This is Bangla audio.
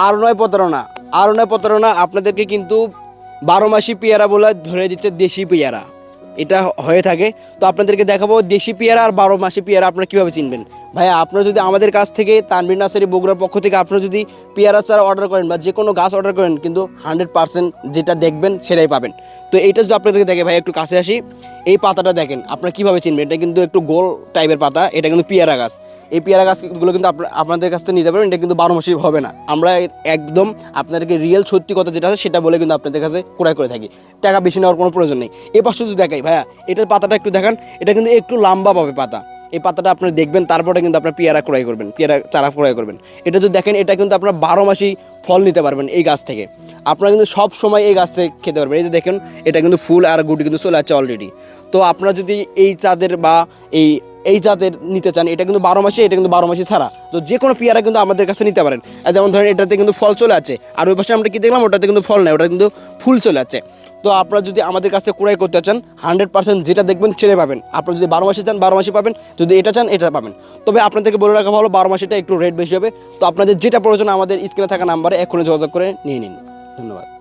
আর নয় প্রতারণা, আর নয় প্রতারণা, আপনাদেরকে কিন্তু 12 মাসি পেয়ারা বলে ধরে দিচ্ছে দেশি পেয়ারা, এটা হয়ে থাকে। তো আপনাদেরকে দেখাবো দেশি পেয়ারা আর 12 মাসি পেয়ারা আপনারা কীভাবে চিনবেন। ভাইয়া আপনারা যদি আমাদের কাছ থেকে তানভীর নার্সারি বগুড়ার পক্ষ থেকে আপনারা যদি পেয়ারা চারা অর্ডার করেন বা যে কোনো গাছ অর্ডার করেন, কিন্তু 100% যেটা দেখবেন সেটাই পাবেন। তো এইটা যদি আপনাদেরকে দেখে ভাই একটু কাছে আসি, এই পাতাটা দেখেন আপনারা কীভাবে চিনবেন, এটা কিন্তু একটু গোল টাইপের পাতা, এটা কিন্তু পেয়ারা গাছ। এই পেয়ারা গাছগুলো কিন্তু আপনাদের কাছ থেকে নিতে পারবেন, এটা কিন্তু 12 মাসি হবে না। আমরা একদম আপনাদেরকে রিয়েল সত্যি কথা যেটা আছে সেটা বলে কিন্তু আপনাদের কাছে ক্রয় করে থাকি, টাকা বেশি নেওয়ার কোনো প্রয়োজন নেই। এই পাশে যদি দেখাই ভাইয়া, এটার পাতাটা একটু দেখান, এটা কিন্তু একটু লম্বা পাবে পাতা। এই পাতাটা আপনি দেখবেন, তারপরে কিন্তু আপনার পেয়ারা ক্রয় করবেন, পেয়ারা চারা ক্রয় করবেন। এটা যদি দেখেন, এটা কিন্তু আপনার 12 মাসই ফল নিতে পারবেন এই গাছ থেকে। আপনারা কিন্তু সব সময় এই গাছ থেকে খেতে পারবেন। এই যে দেখেন, এটা কিন্তু ফুল আর গুটি কিন্তু চলে আসছে অলরেডি। তো আপনারা যদি এই চাঁদের বা এই জাতের নিতে চান, এটা কিন্তু 12 মাসে, এটা কিন্তু 12 মাসে ছাড়া। তো যে কোনো পেয়ারা কিন্তু আমাদের কাছে নিতে পারেন। যেমন ধরেন এটাতে কিন্তু ফল চলে আছে, আর ওই পাশে আমরা কি দেখলাম, ওটাতে কিন্তু ফল নেই, ওটা কিন্তু ফুল চলে আছে। তো আপনারা যদি আমাদের কাছে ক্রয় করতে চান, 100% যেটা দেখবেন সেটা পাবেন। আপনারা যদি 12 মাসে চান 12 মাসে পাবেন, যদি এটা চান এটা পাবেন। তবে আপনাদেরকে বলে রাখা ভালো, 12 মাসেটা একটু রেট বেশি হবে। তো আপনাদের যেটা প্রয়োজন আমাদের স্ক্রিনে থাকা নাম্বারে এখনই যোগাযোগ করে নিয়ে নিন। ধন্যবাদ।